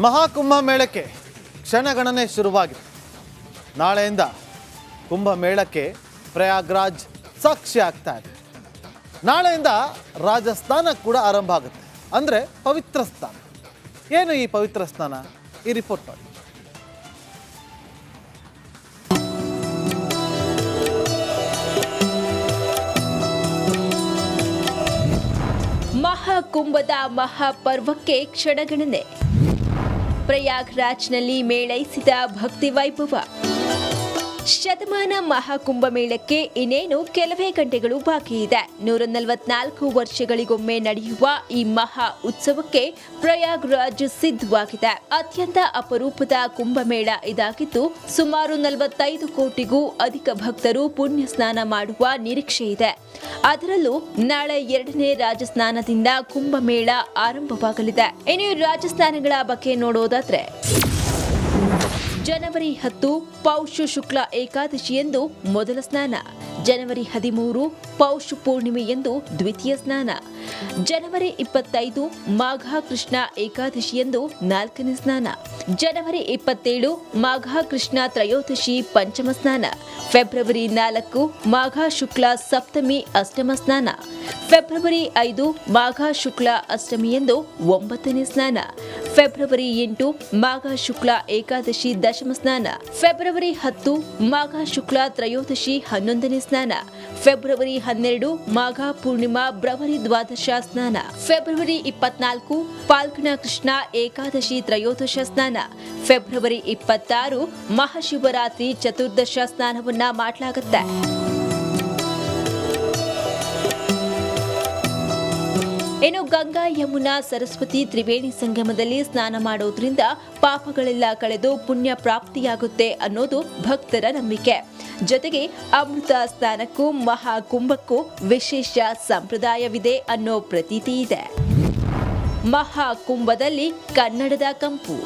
ಮಹಾಕುಂಭ ಮೇಳಕ್ಕೆ ಕ್ಷಣಗಣನೆ ಶುರುವಾಗಿದೆ. ನಾಳೆಯಿಂದ ಕುಂಭ ಮೇಳಕ್ಕೆ ಪ್ರಯಾಗ್ರಾಜ್ ಸಾಕ್ಷಿ ಆಗ್ತಾ ಇದೆ. ನಾಳೆಯಿಂದ ರಾಜಸ್ಥಾನ ಕೂಡ ಆರಂಭ ಆಗುತ್ತೆ, ಅಂದರೆ ಪವಿತ್ರ ಸ್ಥಾನ. ಏನು ಈ ಪವಿತ್ರ ಸ್ಥಾನ? ಈ ರಿಪೋರ್ಟ್ ನೋಡಿ. ಮಹಾಕುಂಭದ ಮಹಾಪರ್ವಕ್ಕೆ ಕ್ಷಣಗಣನೆ. ಪ್ರಯಾಗ್ರಾಜ್ನಲ್ಲಿ ಮೇಳೈಸಿದ ಭಕ್ತಿ ವೈಭವ. ಶತಮಾನ ಮಹಾಕುಂಭ ಮೇಳಕ್ಕೆ ಇನ್ನೇನು ಕೆಲವೇ ಗಂಟೆಗಳು ಬಾಕಿ ಇದೆ. 144 ವರ್ಷಗಳಿಗೊಮ್ಮೆ ನಡೆಯುವ ಈ ಮಹಾ ಉತ್ಸವಕ್ಕೆ ಪ್ರಯಾಗ್ರಾಜ್ ಸಿದ್ಧವಾಗಿದೆ. ಅತ್ಯಂತ ಅಪರೂಪದ ಕುಂಭಮೇಳ ಇದಾಗಿದ್ದು ಸುಮಾರು 45 ಕೋಟಿಗೂ ಅಧಿಕ ಭಕ್ತರು ಪುಣ್ಯ ಸ್ನಾನ ಮಾಡುವ ನಿರೀಕ್ಷೆ ಇದೆ. ಅದರಲ್ಲೂ ನಾಳೆ 2ನೇ ರಾಜಸ್ನಾನದಿಂದ ಕುಂಭಮೇಳ ಆರಂಭವಾಗಲಿದೆ. ಇನ್ನು ರಾಜಸ್ನಾನಗಳ ಬಗ್ಗೆ ನೋಡೋದಾದ್ರೆ, ಜನವರಿ 10 ಪೌಷ ಶುಕ್ಲ ಏಕಾದಶಿಯಂದು ಮೊದಲ ಸ್ನಾನ. ಜನವರಿ 13 ಪೌಷ ಪೂರ್ಣಿಮೆಯಂದು ದ್ವಿತೀಯ ಸ್ನಾನ. ಜನವರಿ 25 ಮಾಘ ಕೃಷ್ಣ ಏಕಾದಶಿಯಂದು 4ನೇ ಸ್ನಾನ. ಜನವರಿ 27 ಮಾಘ ಕೃಷ್ಣ ತ್ರಯೋದಶಿ ಪಂಚಮ ಸ್ನಾನ. ಫೆಬ್ರವರಿ 4 ಮಾಘ ಶುಕ್ಲ ಸಪ್ತಮಿ ಅಷ್ಟಮ ಸ್ನಾನ. ಫೆಬ್ರವರಿ 5 ಮಾಘ ಶುಕ್ಲ ಅಷ್ಟಮಿಯಂದು 9ನೇ ಸ್ನಾನ. ಫೆಬ್ರವರಿ 8 ಮಾಘ ಶುಕ್ಲ ಏಕಾದಶಿ ದಶಮ ಸ್ನಾನ. ಫೆಬ್ರವರಿ 10 ಮಾಘ ಶುಕ್ಲ ತ್ರಯೋದಶಿ 11ನೇ ಸ್ನಾನ. ಫೆಬ್ರವರಿ 12 ಮಾಘ ಪೂರ್ಣಿಮಾ ಬ್ರವರಿ ದ್ವಾದಶ ಸ್ನಾನ. ಫೆಬ್ರವರಿ 24 ಪಾಲ್ಗುಣ ಕೃಷ್ಣ ಏಕಾದಶಿ ತ್ರಯೋದಶ ಸ್ನಾನ. ಫೆಬ್ರವರಿ 26 ಮಹಾಶಿವರಾತ್ರಿ ಚತುರ್ದಶ ಸ್ನಾನವನ್ನ ಮಾಡಲಾಗುತ್ತೆ. ಇನ್ನು ಗಂಗಾ ಯಮುನಾ ಸರಸ್ವತಿ ತ್ರಿವೇಣಿ ಸಂಗಮದಲ್ಲಿ ಸ್ನಾನ ಮಾಡೋದ್ರಿಂದ ಪಾಪಗಳೆಲ್ಲ ಕಳೆದು ಪುಣ್ಯ ಪ್ರಾಪ್ತಿಯಾಗುತ್ತೆ ಅನ್ನೋದು ಭಕ್ತರ ನಂಬಿಕೆ. ಜೊತೆಗೆ ಅಮೃತ ಸ್ನಾನಕ್ಕೂ ಮಹಾಕುಂಭಕ್ಕೂ ವಿಶೇಷ ಸಂಪ್ರದಾಯವಿದೆ ಅನ್ನೋ ಪ್ರತೀತಿ ಇದೆ. ಮಹಾಕುಂಭದಲ್ಲಿ ಕನ್ನಡದ ಕಂಪು.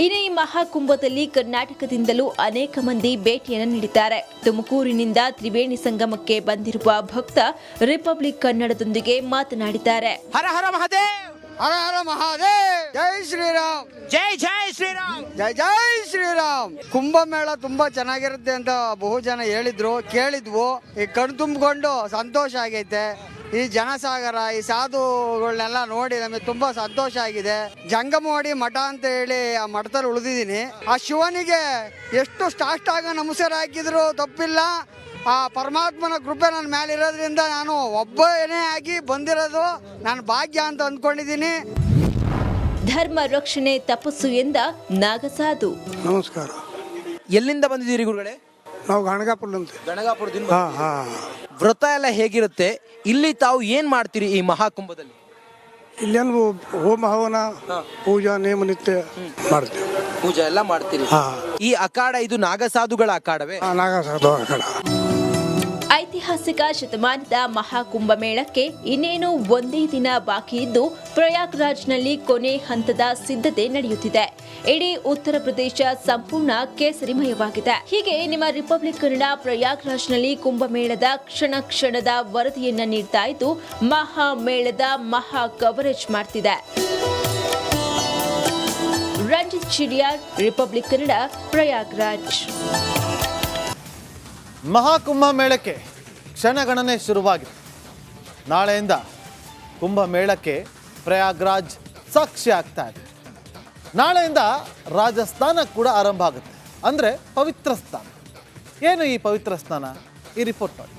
ಇನ್ನು ಈ ಮಹಾಕುಂಭದಲ್ಲಿ ಕರ್ನಾಟಕದಿಂದಲೂ ಅನೇಕ ಮಂದಿ ಭೇಟಿಯನ್ನು ನೀಡಿದ್ದಾರೆ. ತುಮಕೂರಿನಿಂದ ತ್ರಿವೇಣಿ ಸಂಗಮಕ್ಕೆ ಬಂದಿರುವ ಭಕ್ತ ರಿಪಬ್ಲಿಕ್ ಕನ್ನಡದೊಂದಿಗೆ ಮಾತನಾಡಿದ್ದಾರೆ. ಹರ ಹರ ಮಹಾದೇವ್, ಹರ ಹರ ಮಹಾದೇವ್, ಜೈ ಶ್ರೀರಾಮ್, ಜೈ ಜೈ ಶ್ರೀರಾಮ್, ಜೈ ಜೈ ಶ್ರೀರಾಮ್. ಕುಂಭಮೇಳ ತುಂಬಾ ಚೆನ್ನಾಗಿರುತ್ತೆ ಅಂತ ಬಹು ಜನ ಹೇಳಿದ್ರು, ಕೇಳಿದ್ವು. ಈ ಕಣ್ ತುಂಬಿಕೊಂಡು ಸಂತೋಷ ಆಗೈತೆ. ಈ ಜನಸಾಗರ, ಈ ಸಾಧುಗಳನ್ನೆಲ್ಲ ನೋಡಿ ನಮಗೆ ತುಂಬಾ ಸಂತೋಷ ಆಗಿದೆ. ಜಂಗಮವಾಡಿ ಮಠ ಅಂತ ಹೇಳಿ ಆ ಮಠದಲ್ಲಿ ಉಳಿದಿದ್ದೀನಿ. ಆ ಶಿವನಿಗೆ ಎಷ್ಟು ಸಾಷ್ಟಾಂಗ ನಮಸ್ಕಾರ ಹಾಕಿದ್ರು ತಪ್ಪಿಲ್ಲ. ಆ ಪರಮಾತ್ಮನ ಕೃಪೆ ನನ್ನ ಮೇಲೆ ಇರೋದ್ರಿಂದ ನಾನು ಒಬ್ಬನೇ ಆಗಿ ಬಂದಿರೋದು ನನ್ನ ಭಾಗ್ಯ ಅಂತ ಅಂದ್ಕೊಂಡಿದ್ದೀನಿ. ಧರ್ಮ ರಕ್ಷಣೆ ತಪಸ್ಸು ಎಂದ ನಾಗಸಾಧು. ನಮಸ್ಕಾರ. ಎಲ್ಲಿಂದ ಬಂದಿದ್ದೀರಿ ಗುರುಗಳೇ? ನಾವು ಗಣಗಾಪುರದಿಂದ. ವ್ರತ ಎಲ್ಲ ಹೇಗಿರುತ್ತೆ ಇಲ್ಲಿ? ತಾವು ಏನ್ ಮಾಡ್ತೀರಿ ಈ ಮಹಾಕುಂಭದಲ್ಲಿ? ಇಲ್ಲೇನು ಹೋಮ ಹವನ ಪೂಜಾ ನೇಮ ನಿತ್ಯ ಮಾಡ್ತೀವಿ. ಪೂಜೆ ಎಲ್ಲ ಮಾಡ್ತೀರಿ. ಈ ಅಖಾಡ ಇದು ನಾಗಸಾಧುಗಳ ಅಖಾಡವೇ? ನಾಗಸಾಧು ಅಖಾಡ. ಐತಿಹಾಸಿಕ ಶತಮಾನದ ಮಹಾಕುಂಭ ಮೇಳಕ್ಕೆ ಇನ್ನೇನು ಒಂದೇ ದಿನ ಬಾಕಿ ಇದ್ದು ಪ್ರಯಾಗ್ರಾಜ್ನಲ್ಲಿ ಕೊನೆ ಹಂತದ ಸಿದ್ಧತೆ ನಡೆಯುತ್ತಿದೆ. ಇಡೀ ಉತ್ತರ ಪ್ರದೇಶ ಸಂಪೂರ್ಣ ಕೇಸರಿಮಯವಾಗಿದೆ. ಹೀಗೆ ನಿಮ್ಮ ರಿಪಬ್ಲಿಕ್ ಕನ್ನಡ ಪ್ರಯಾಗ್ರಾಜ್ನಲ್ಲಿ ಕುಂಭಮೇಳದ ಕ್ಷಣದ ವರದಿಯನ್ನ ನೀಡ್ತಾ ಇದ್ದು ಮಹಾಮೇಳದ ಮಹಾ ಕವರೇಜ್ ಮಾಡ್ತಿದೆ. ರಂಜಿತ್ ಚಿಡಿಯಾರ್, ರಿಪಬ್ಲಿಕ್ ಕನ್ನಡ, ಪ್ರಯಾಗ್ರಾಜ್. ಮಹಾಕುಂಭ ಮೇಳಕ್ಕೆ ಕ್ಷಣಗಣನೆ ಶುರುವಾಗಿದೆ. ನಾಳೆಯಿಂದ ಕುಂಭ ಮೇಳಕ್ಕೆ ಪ್ರಯಾಗ್ರಾಜ್ ಸಾಕ್ಷಿ ಆಗ್ತಾ ಇದೆ. ನಾಳೆಯಿಂದ ರಾಜಸ್ಥಾನ ಕೂಡ ಆರಂಭ ಆಗುತ್ತೆ, ಅಂದರೆ ಪವಿತ್ರ ಸ್ಥಾನ. ಏನು ಈ ಪವಿತ್ರ ಸ್ಥಾನ? ಈ ರಿಪೋರ್ಟ್ ನೋಡಿ.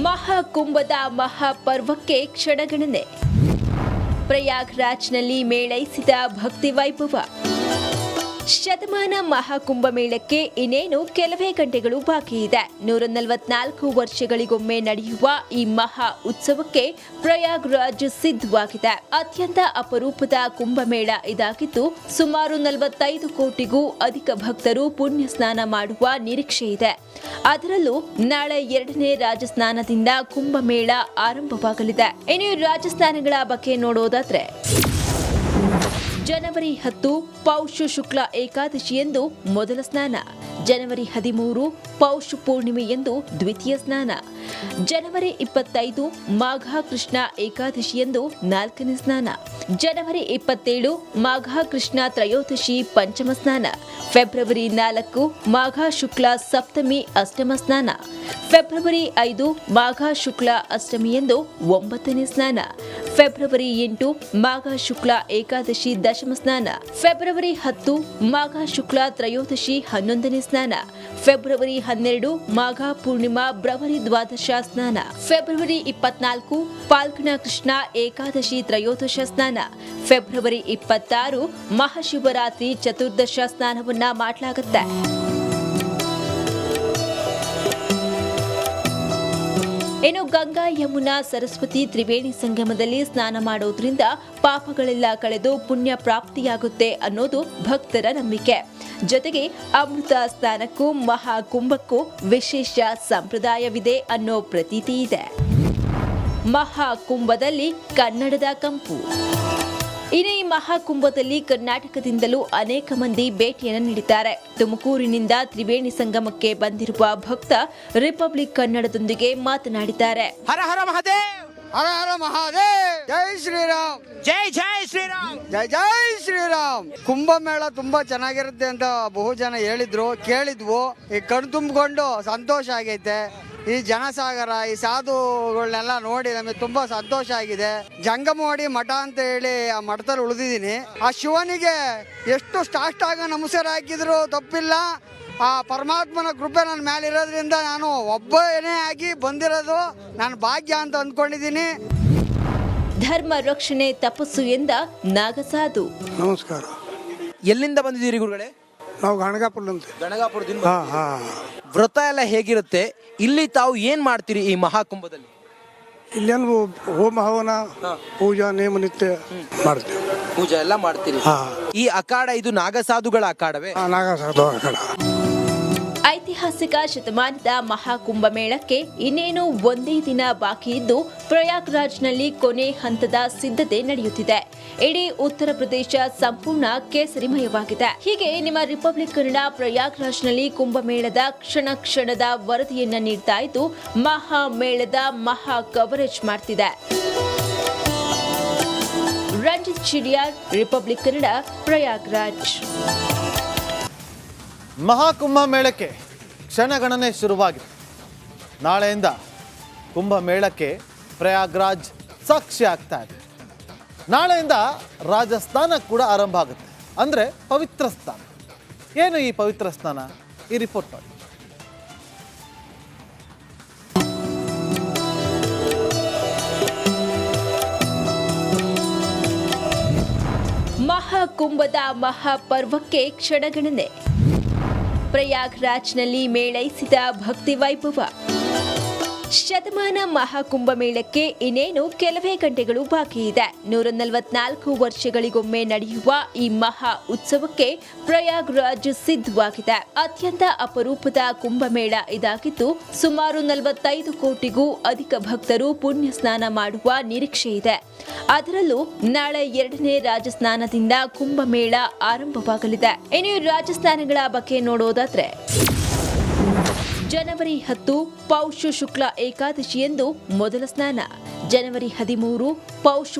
ಮಹಾಕುಂಭದ ಮಹಾಪರ್ವಕ್ಕೆ ಕ್ಷಣಗಣನೆ. ಪ್ರಯಾಗ್ರಾಜ್ನಲ್ಲಿ ಮೇಳೈಸಿದ ಭಕ್ತಿ ವೈಭವ. ಶತಮಾನ ಮಹಾಕುಂಭ ಮೇಳಕ್ಕೆ ಇನ್ನೇನು ಕೆಲವೇ ಗಂಟೆಗಳು ಬಾಕಿ ಇದೆ. 144 ವರ್ಷಗಳಿಗೊಮ್ಮೆ ನಡೆಯುವ ಈ ಮಹಾ ಉತ್ಸವಕ್ಕೆ ಪ್ರಯಾಗ್ರಾಜ್ ಸಿದ್ಧವಾಗಿದೆ. ಅತ್ಯಂತ ಅಪರೂಪದ ಕುಂಭಮೇಳ ಇದಾಗಿದ್ದು ಸುಮಾರು 45 ಕೋಟಿಗೂ ಅಧಿಕ ಭಕ್ತರು ಪುಣ್ಯ ಸ್ನಾನ ಮಾಡುವ ನಿರೀಕ್ಷೆ ಇದೆ. ಅದರಲ್ಲೂ ನಾಳೆ 2ನೇ ರಾಜಸ್ನಾನದಿಂದ ಕುಂಭಮೇಳ ಆರಂಭವಾಗಲಿದೆ. ಇನ್ನು ರಾಜಸ್ನಾನಗಳ ಬಗ್ಗೆ ನೋಡೋದಾದ್ರೆ, ಜನವರಿ 10 ಪೌಷ ಶುಕ್ಲ ಏಕಾದಶಿಯಂದು ಮೊದಲ ಸ್ನಾನ. ಜನವರಿ 13 ಪೌಷ ಪೂರ್ಣಿಮೆಯಂದು ದ್ವಿತೀಯ ಸ್ನಾನ. ಜನವರಿ 25 ಮಾಘ ಕೃಷ್ಣ ಏಕಾದಶಿಯಂದು 4ನೇ ಸ್ನಾನ. ಜನವರಿ 27 ಮಾಘ ಕೃಷ್ಣ ತ್ರಯೋದಶಿ ಪಂಚಮ ಸ್ನಾನ. ಫೆಬ್ರವರಿ 4 ಮಾಘ ಶುಕ್ಲ ಸಪ್ತಮಿ ಅಷ್ಟಮ ಸ್ನಾನ. ಫೆಬ್ರವರಿ 5 ಮಾಘ ಶುಕ್ಲ ಅಷ್ಟಮಿಯಂದು 9ನೇ ಸ್ನಾನ. ಫೆಬ್ರವರಿ 8 ಮಾಘ ಶುಕ್ಲ ಏಕಾದಶಿ ದಶಮ ಸ್ನಾನ. ಫೆಬ್ರವರಿ 10 ಮಾಘ ಶುಕ್ಲ ತ್ರಯೋದಶಿ 11ನೇ ಸ್ನಾನ. ಫೆಬ್ರವರಿ 12 ಮಾಘ ಪೂರ್ಣಿಮಾ ಬ್ರವರಿ ದ್ವಾದಶ ಸ್ನಾನ. ಫೆಬ್ರವರಿ 24 ಪಾಲ್ಗುಣ ಕೃಷ್ಣ ಏಕಾದಶಿ ತ್ರಯೋದಶ ಸ್ನಾನ. ಫೆಬ್ರವರಿ 26 ಮಹಾಶಿವರಾತ್ರಿ ಚತುರ್ದಶ ಸ್ನಾನವನ್ನ ಮಾಡಲಾಗುತ್ತೆ. ಇನ್ನು ಗಂಗಾ ಯಮುನಾ ಸರಸ್ವತಿ ತ್ರಿವೇಣಿ ಸಂಗಮದಲ್ಲಿ ಸ್ನಾನ ಮಾಡೋದ್ರಿಂದ ಪಾಪಗಳೆಲ್ಲ ಕಳೆದು ಪುಣ್ಯ ಪ್ರಾಪ್ತಿಯಾಗುತ್ತೆ ಅನ್ನೋದು ಭಕ್ತರ ನಂಬಿಕೆ. ಜೊತೆಗೆ ಅಮೃತ ಸ್ನಾನಕ್ಕೂ ಮಹಾಕುಂಭಕ್ಕೂ ವಿಶೇಷ ಸಂಪ್ರದಾಯವಿದೆ ಅನ್ನೋ ಪ್ರತೀತಿ ಇದೆ. ಮಹಾಕುಂಭದಲ್ಲಿ ಕನ್ನಡದ ಕಂಪು. ಇನ್ನು ಈ ಮಹಾಕುಂಭದಲ್ಲಿ ಕರ್ನಾಟಕದಿಂದಲೂ ಅನೇಕ ಮಂದಿ ಭೇಟಿಯನ್ನು ನೀಡಿದ್ದಾರೆ. ತುಮಕೂರಿನಿಂದ ತ್ರಿವೇಣಿ ಸಂಗಮಕ್ಕೆ ಬಂದಿರುವ ಭಕ್ತ ರಿಪಬ್ಲಿಕ್ ಕನ್ನಡದೊಂದಿಗೆ ಮಾತನಾಡಿದ್ದಾರೆ. ಹರ ಹರ ಮಹಾದೇವ್, ಹರ ಹರ ಮಹಾದೇವ್, ಜೈ ಶ್ರೀರಾಮ್, ಜೈ ಜೈ ಶ್ರೀರಾಮ್, ಜೈ ಜೈ ಶ್ರೀರಾಮ್. ಕುಂಭಮೇಳ ತುಂಬಾ ಚೆನ್ನಾಗಿರುತ್ತೆ ಅಂತ ಬಹು ಜನ ಹೇಳಿದ್ರು, ಕೇಳಿದ್ವು. ಈ ಕಣ್ ತುಂಬಿಕೊಂಡು ಸಂತೋಷ ಆಗೈತೆ. ಈ ಜನಸಾಗರ, ಈ ಸಾಧುಗಳನ್ನೆಲ್ಲ ನೋಡಿ ನಮಗೆ ತುಂಬಾ ಸಂತೋಷ ಆಗಿದೆ. ಜಂಗಮವಾಡಿ ಮಠ ಅಂತ ಹೇಳಿ ಆ ಮಠದಲ್ಲಿ ಉಳಿದಿದ್ದೀನಿ. ಆ ಶಿವನಿಗೆ ಎಷ್ಟು ಸಾಷ್ಟಾಂಗ ನಮಸ್ಕಾರ ಹಾಕಿದ್ರು ತಪ್ಪಿಲ್ಲ. ಆ ಪರಮಾತ್ಮನ ಕೃಪೆ ನನ್ನ ಮೇಲೆ ಇರೋದ್ರಿಂದ ನಾನು ಒಬ್ಬನೇ ಆಗಿ ಬಂದಿರೋದು ನನ್ನ ಭಾಗ್ಯ ಅಂತ ಅಂದ್ಕೊಂಡಿದ್ದೀನಿ. ಧರ್ಮ ರಕ್ಷಣೆ ತಪಸ್ಸು ಎಂದ ನಾಗಸಾಧು. ನಮಸ್ಕಾರ. ಎಲ್ಲಿಂದ ಬಂದಿದ್ದೀರಿ ಗುರುಗಳೇ? ನಾವು ಗಣಗಾಪುರದಂತೆ. ಗಣಗಾಪುರದಿಂದ. ಹಾ ಹಾ. ವ್ರತ ಎಲ್ಲ ಹೇಗಿರುತ್ತೆ? ಇಲ್ಲಿ ತಾವು ಏನ್ ಮಾಡ್ತೀರಿ ಈ ಮಹಾಕುಂಭದಲ್ಲಿ? ಇಲ್ಲೇನು ಹೋಮ ಹವನ ಪೂಜಾ ನೇಮ ನಿತ್ಯ ಮಾಡ್ತೀವಿ. ಪೂಜೆ ಎಲ್ಲ ಮಾಡ್ತೀರಿ. ಹಾ. ಈ ಅಖಾಡ ಇದು ನಾಗಸಾಧುಗಳ ಅಖಾಡವೇ? ನಾಗಸಾಧು ಅಖಾಡ. ಐತಿಹಾಸಿಕ ಶತಮಾನದ ಮಹಾಕುಂಭ ಮೇಳಕ್ಕೆ ಇನ್ನೇನು ಒಂದೇ ದಿನ ಬಾಕಿ ಇದ್ದು ಪ್ರಯಾಗ್ರಾಜ್ನಲ್ಲಿ ಕೊನೆ ಹಂತದ ಸಿದ್ಧತೆ ನಡೆಯುತ್ತಿದೆ. ಇಡೀ ಉತ್ತರ ಪ್ರದೇಶ ಸಂಪೂರ್ಣ ಕೇಸರಿಮಯವಾಗಿದೆ. ಹೀಗೆ ನಿಮ್ಮ ರಿಪಬ್ಲಿಕ್ ಕನ್ನಡ ಪ್ರಯಾಗ್ರಾಜ್ನಲ್ಲಿ ಕುಂಭಮೇಳದ ಕ್ಷಣ ಕ್ಷಣದ ವರದಿಯನ್ನ ನೀಡ್ತಾ ಇದ್ದು ಮಹಾಮೇಳದ ಮಹಾ ಕವರೇಜ್ ಮಾಡ್ತಿದೆ. ರಂಜಿತ್ ಚಿಡಿಯಾರ್, ರಿಪಬ್ಲಿಕ್ ಕನ್ನಡ, ಪ್ರಯಾಗ್ರಾಜ್. ಮಹಾಕುಂಭ ಮೇಳಕ್ಕೆ ಕ್ಷಣಗಣನೆ ಶುರುವಾಗಿದೆ. ನಾಳೆಯಿಂದ ಕುಂಭಮೇಳಕ್ಕೆ ಪ್ರಯಾಗ್ರಾಜ್ ಸಾಕ್ಷಿ ಆಗ್ತಾ ಇದೆ. ನಾಳೆಯಿಂದ ರಾಜಸ್ಥಾನ ಕೂಡ ಆರಂಭ ಆಗುತ್ತೆ, ಅಂದರೆ ಪವಿತ್ರ ಸ್ಥಾನ. ಏನು ಈ ಪವಿತ್ರ ಸ್ಥಾನ? ಈ ರಿಪೋರ್ಟ್ ನೋಡಿ. ಮಹಾಕುಂಭದ ಮಹಾಪರ್ವಕ್ಕೆ ಕ್ಷಣಗಣನೆ. ಪ್ರಯಾಗ್ರಾಜ್ನಲ್ಲಿ ಮೇಳೈಸಿದ ಭಕ್ತಿ ವೈಭವ. ಶತಮಾನ ಮಹಾಕುಂಭ ಮೇಳಕ್ಕೆ ಇನ್ನೇನು ಕೆಲವೇ ಗಂಟೆಗಳು ಬಾಕಿ ಇದೆ. 144 ವರ್ಷಗಳಿಗೊಮ್ಮೆ ನಡೆಯುವ ಈ ಮಹಾ ಉತ್ಸವಕ್ಕೆ ಪ್ರಯಾಗ್ರಾಜ್ ಸಿದ್ಧವಾಗಿದೆ. ಅತ್ಯಂತ ಅಪರೂಪದ ಕುಂಭಮೇಳ ಇದಾಗಿದ್ದು ಸುಮಾರು 45 ಕೋಟಿಗೂ ಅಧಿಕ ಭಕ್ತರು ಪುಣ್ಯ ಸ್ನಾನ ಮಾಡುವ ನಿರೀಕ್ಷೆ ಇದೆ. ಅದರಲ್ಲೂ ನಾಳೆ 2ನೇ ರಾಜಸ್ನಾನದಿಂದ ಕುಂಭಮೇಳ ಆರಂಭವಾಗಲಿದೆ. ಇನ್ನು ರಾಜಸ್ನಾನಗಳ ಬಗ್ಗೆ ನೋಡೋದಾದ್ರೆ, ಜನವರಿ 10 ಪೌಷ ಶುಕ್ಲ ಏಕಾದಶಿಯಂದು ಮೊದಲ ಸ್ನಾನ. ಜನವರಿ 13 ಪೌಷ